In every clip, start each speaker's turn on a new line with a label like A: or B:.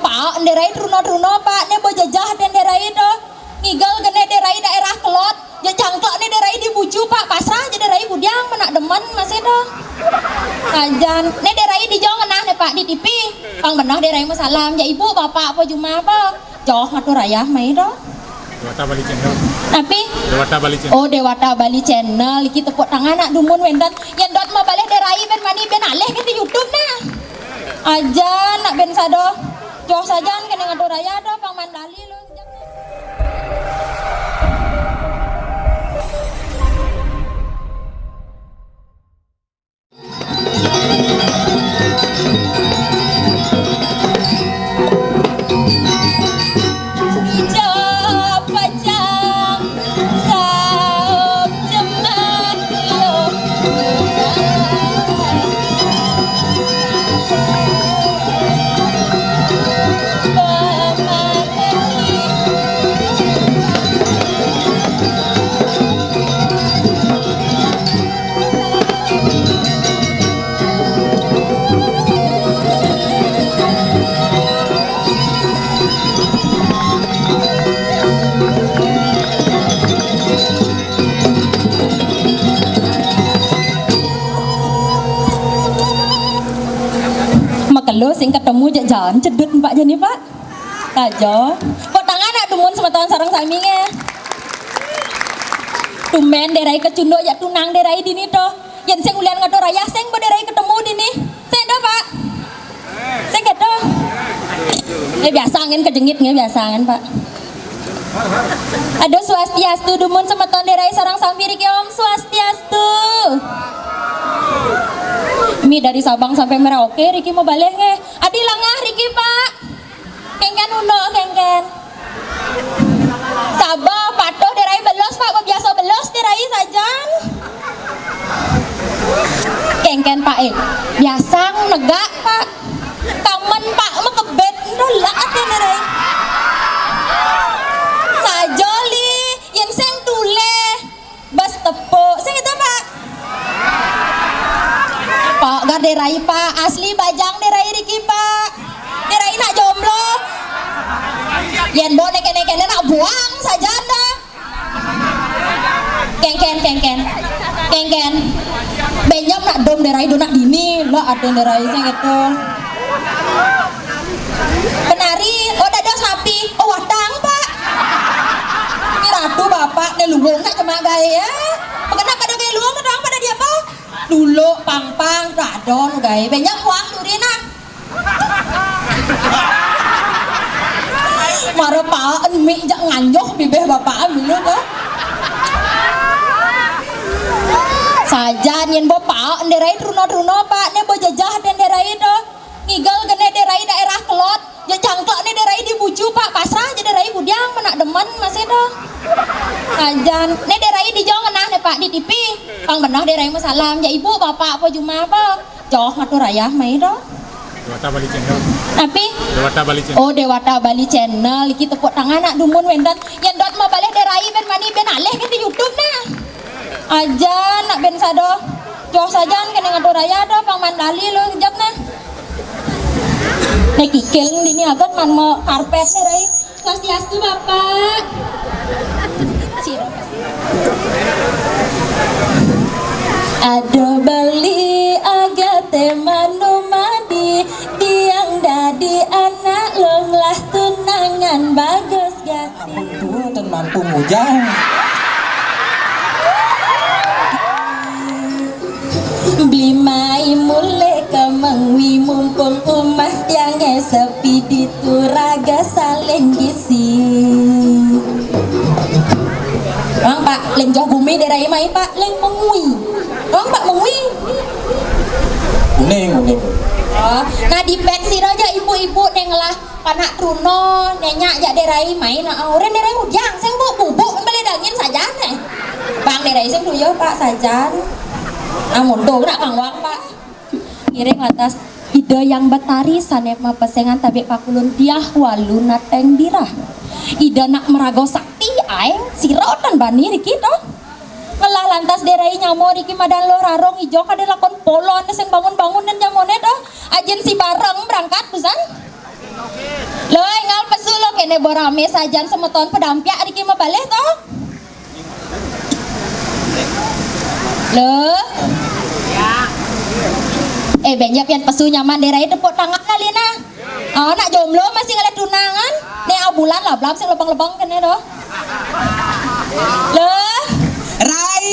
A: Pak nderai truno Pak ne bo jajah den derai do ngigel gene derai daerah Kelot ya jangklok ne derai di buju Pak pasrah je derai budiang menak demen masih do kajan ne derai di jong nah ne Pak di TV pang benah derai masalam ya ibu bapak apa cuma apa joh ngatur raya mai do
B: Dewata Bali Channel.
A: tapi
B: Dewata Bali Channel.
A: oh Dewata Bali Channel iki tepuk tangan nak dumun wendan yen dot mau balik derai ben mani ben aleh ke di YouTube nah aja nak ben sado joh sajan kene ngatur raya do pang mandali lo lo sing ketemu jak jalan cedut Pak jani Pak tajo kok tangan nak dumun semeton sarang saminge tumen derai kecunduk jak tunang derai dini to yen sing ulian ngatur raya sing bo derai ketemu dini sing do Pak sing keto biasa ngen kejengit nge biasa ngen Pak aduh swastiastu dumun semeton derai sarang sampiri Om swastiastu mi dari Sabang sampai Merauke Riki mau balik nge adi langah Riki Pak kengken uno kengken Sabah patuh derai belos Pak biasa belos derai sajan kengken Pak biasa negak Pak taman Pak mah kebet nolak ate derai sajoli yen seng tule bas tepuk sing itu Pak Pak gar derai Pak asli bajang derai Riki Pak derai nak jomblo yen bo neken nak buang saja dah kengken benyam nak dom derai do nak dini lo ada derai sing itu penari oh dada sapi oh wadang Pak ini ratu bapak ne luwung nak cuma gaya kenapa ada gaya luwung wadang pada dia Pak dulu pang radon gay banyak uang durina maro Pak mi jak nganjoh bibeh bapak dulu tuh sajan yen bo Pak nderai truno Pak ne bo jajah den derai do ngigel gene derai daerah Kelot ya jangklok ne derai di buju Pak pasrah je derai budiang menak demen masih do kajan ne derai di jong nah ne Pak di TV pang benah derai masalam ya ibu bapak apa cuma apa joh ngatur raya mai do
B: Dewata Bali Channel.
A: tapi
B: Dewata Bali Channel.
A: oh Dewata Bali Channel iki tepuk tangan nak dumun wendan yen dot mau balik derai ben mani ben aleh ke di YouTube nah aja nak ben sado joh sajan kene ngatur raya do pang mandali lo kejap nah nek kikil dini agot man mau karpet derai swastiastu bapak Ado beli agate manumadi diang dadi anak lenglah tunangan bagus gati
C: tuh ten mampu mujang
A: beli mai mule kemengwi mumpung umah yang sepi di turaga saling gisi Bang Pak, leng jauh bumi derai mai Pak, leng mengui. Bang Pak mengui.
C: Uning.
A: Oh, nah di pet si raja ibu-ibu neng lah panak truno nenyak jak derai mai na auren derai mujang seng bubuk beli daging sajan nih. Bang derai seng duyo Pak sajan. Namun tuh nak kangwang Pak. Kiring atas ide yang betari sanek ma pesengan tabik pakulun tiah walu nateng dirah. Ida nak merago sakti aeng sirotan bani Riki toh ngelah lantas derai nyamo Riki madan lo rarong ijo kade lakon polon sing bangun-bangun dan nyamone toh ajen si bareng berangkat pesan kene borame sajan semeton pedampiak iki mah balik toh. Loh. Banyak yang pesu nyaman derai tepuk tangan kali nah. Oh, nak jomblo masih ngeliat tunangan. Nih bulan lah belum sih lebang-lebang kene doh. Loh.
D: Rai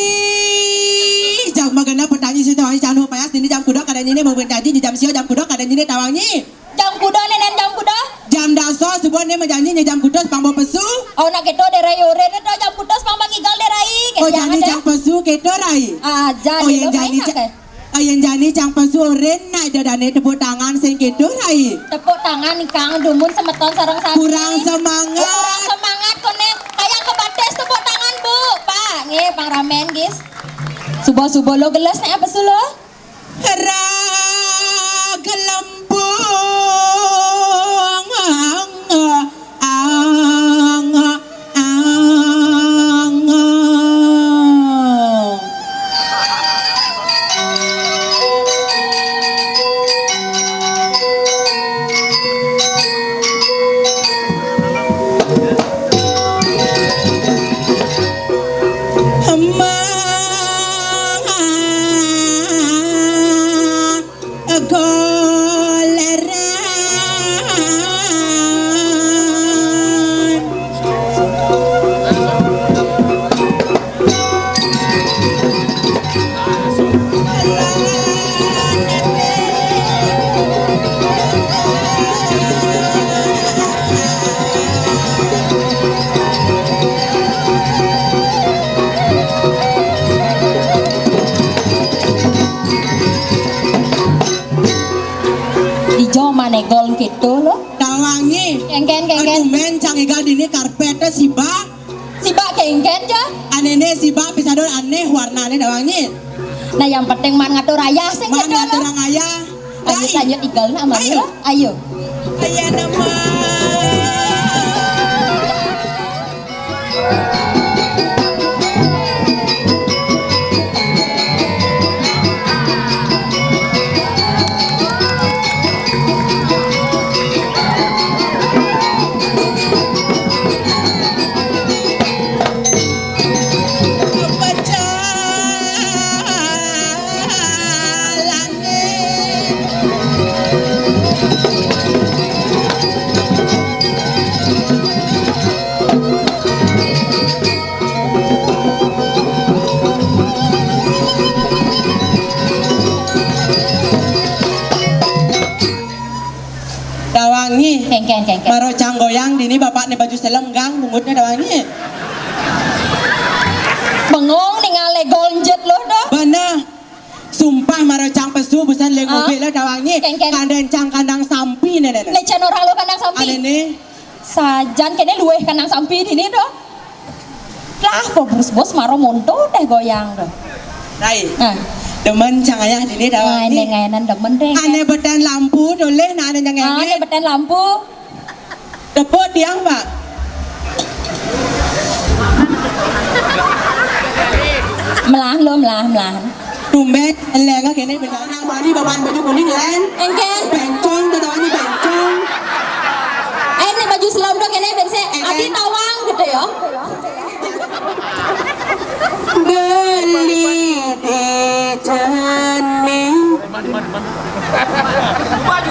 D: jam magana petani si tawangi canu payas dini jam kuda kadang ini mau berjanji di jam sio jam kuda kadang ini tawangi
A: Jam kuda nenen jam kuda.
D: jam daso sebuah ini menjanji jam kuda pambo pesu
A: Oh nak keto derai ore itu jam kuda pang bagi gal derai.
D: oh janji jam pesu keto rai
A: Aja
D: oh yang janji yang janji jam pesu oren nak dadane tepuk tangan sing keto rai
A: tepuk tangan nih Kang dumun semeton sarang sapi.
D: kurang semangat
A: Kurang semangat kone kayak kebates tepuk tangan Bu. Pak, nggih Pang Ramen guys. Subuh-subuh lo gelas nih apa sih lo?
D: gelembung
A: Negol gitu loh.
D: tawangi
A: Kengken.
D: argumen cang egal dini karpetnya siba
A: Kengken jo.
D: anene siba pisador aneh warnanya tawangi
A: Nah yang penting man ngatur raya sing gitu
D: mana
A: loh.
D: orang ayah
A: Lanjut igal na aman
D: Ayo.
A: lo. Ayo.
D: ayah nama tawangi
A: Kengken.
D: baru cang goyang dini bapak nih baju selenggang mungutnya tawangi
A: Bengong ningali gonjet lo doh.
D: bana sumpah maro cang pesu busan le mobil lah tawangi
A: Kengken.
D: kandang cang kandang sampi nenek
A: Lecen orang lo kandang sampi.
D: anene
A: Sajan kene luweh kandang sampi ini doh. Lah kok bos maro monto deh goyang doh.
D: rai
A: Nah,
D: demen cang ayah dini tawangi
A: ngainan demen deh.
D: ane bedan lampu doleh na ane yang
A: Ini beten lampu.
D: depot tiang pak
A: Melah.
D: tumben elenga kene bedan nang mani baban baju kuning len
A: Engken.
D: bencong tawangi bencong
A: Ini baju selam doh kene bense. Abi tawang gitu ya.
D: beli di jening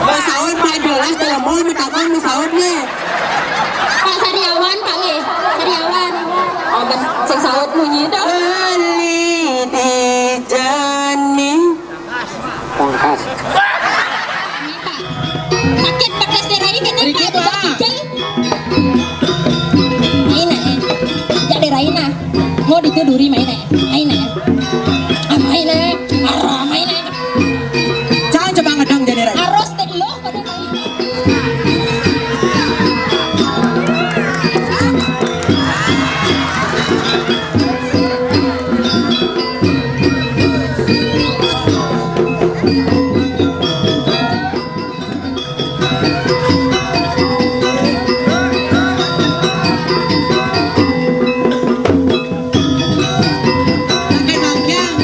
D: Masaud Pak Belas telemon mintakan masaudnya
A: Pak Sariawan, Pak nggih. Sariawan. Oh, ben sing saut munyi dah.
D: beli di jening
A: Sakit pakai sterai kene
D: Riki,
A: Pak.
D: Pak.
A: Dijel. Maina. Ya deraina. Mau dituduri maina. Maina. Maina.
D: jangan coba ngedang jadi rai
A: Aros teh lo pada main.
D: pakai bangkang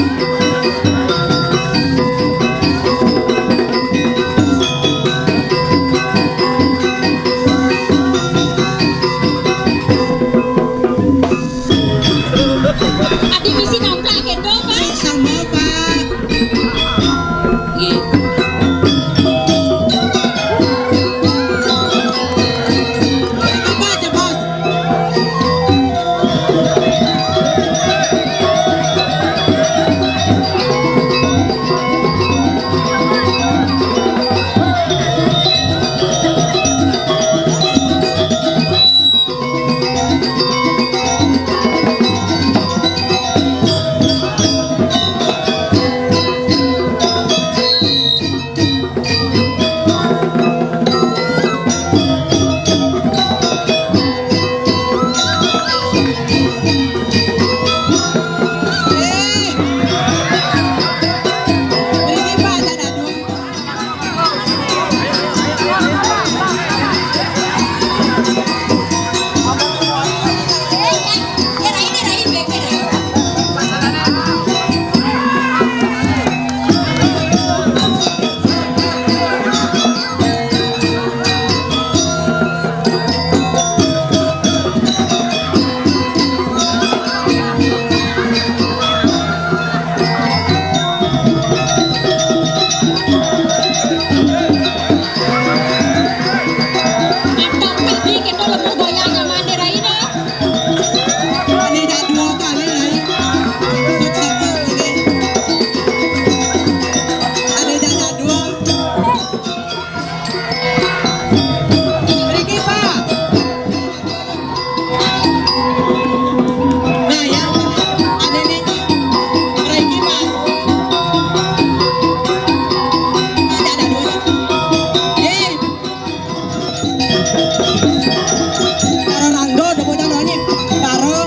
D: Karo Rangdo udah bocah nonyi. Karo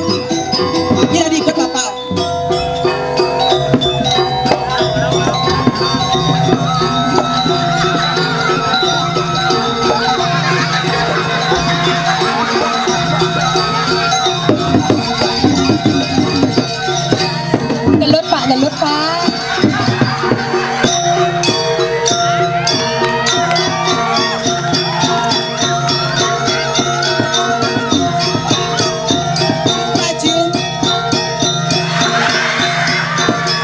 D: tidak diikut bapak.
A: Gelut Pak, gelut Pak.
D: Maju.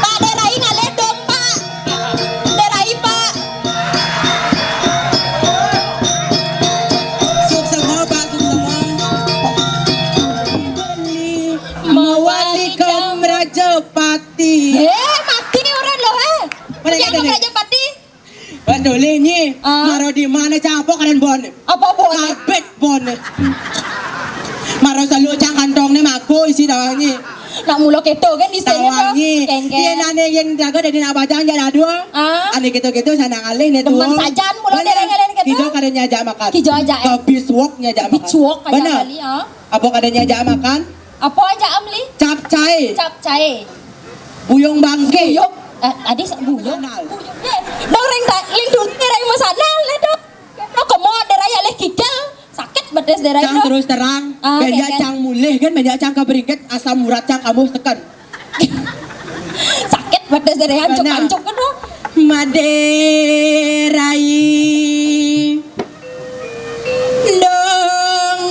A: Pak Derai ngalet dong Pak. Derai Pak.
D: Suk semua Pak, suk semua. Mawalikum Rajapati.
A: Mati nih orang loh
D: Mana
A: Yang
D: kata
A: mau
D: nih?
A: Raja Pati.
D: Bandole ni.
A: Ah.
D: Maro di mana campur kalian bon.
A: Apa boleh?
D: Kabet bon. Maro selalu cang kantong ni mako isi dawang ni.
A: Nak mula keto kan di sini
D: Dawang ni. Dia
A: Kengkeng.
D: nane yang jaga dari nak bajang jadi dua.
A: Ah.
D: Ane gitu-gitu sana ngalih ni tu.
A: Teman sajan mula dari ngalen kita.
D: Kijo kada nyajak makan.
A: Kijo aja,
D: Ke biswok nyajak makan.
A: Bicuok aja
D: Benar.
A: kali ya.
D: Apa kada nyajak makan?
A: Apa aja Amli?
D: Capcay.
A: Capcay.
D: Buyung bangke.
A: Buyuk. Adik sak buyuk.
D: Kenal.
A: Dong ring tak ling dulu derai masalah le dong. Dong kemo derai aleh kikal. Sakit bedes derai
D: Cang
A: dong.
D: terus terang.
A: Ah,
D: Benda
A: kan.
D: cang mulih kan. Benda cang keberingket. Asam urat cang kamu tekan.
A: Sakit bedes derai
D: Benar.
A: ancuk-ancuk kan dong.
D: Maderai dong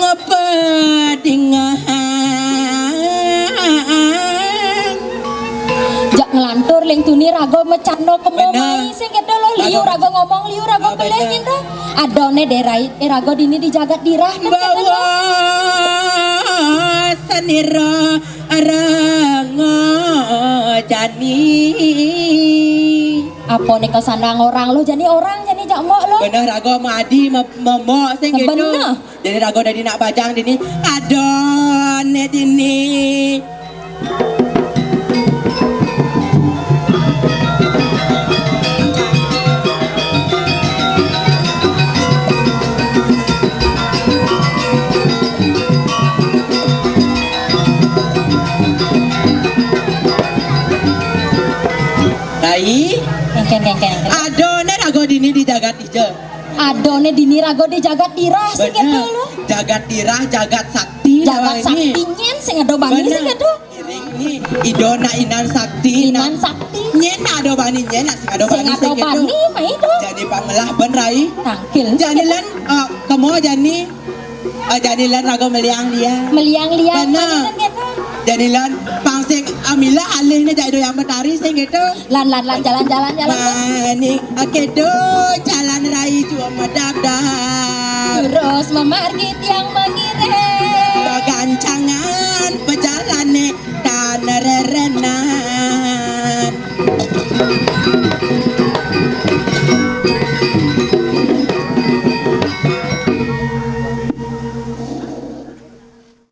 D: pedingahan
A: Jak ngelantur ling tuni rago mecando kemo
D: Benar.
A: mai sing kedo lo liu rago ngomong liu rago
D: Ah,
A: peleh
D: benar.
A: ngendo. Adone derai rago dini dijagat dirah kan kedo lo.
D: bawa sanira arango jani
A: Apa nih kesandang orang lo jadi orang jadi jak mok lo.
D: bener rago madi momo sing gitu
A: Sebener.
D: jadi rago dari nak bajang dini adone dini Rai,
A: Kengkeng.
D: adone rago dini di jagat ijo.
A: Adone dini rago dijagat dirah sing kedo
D: Bener,
A: lo.
D: jagat dirah, jagat sakti.
A: Jagat
D: Jawa ini.
A: sakti nyen sing ado bani sing kedo.
D: Iring ni, idona inan sakti.
A: Inan sakti.
D: Nyen ado bani nyen, sing ado
A: Sing
D: bani
A: ado
D: sing kedo.
A: bani mai do.
D: Jadi pamelah ben Rai.
A: Tangkil.
D: Jadi lan, kamu jani, jadi lan rago meliang dia.
A: Meliang-liang
D: Bener.
A: kan kedo.
D: Jadi lan, pangsing amila alih ni jadi yang betari sing gitu.
A: Lan jalan.
D: Maning akedo jalan Rai cuma madap-dap.
A: Terus memarkit yang mengirim.
D: Gancangan pejalane dan rerenan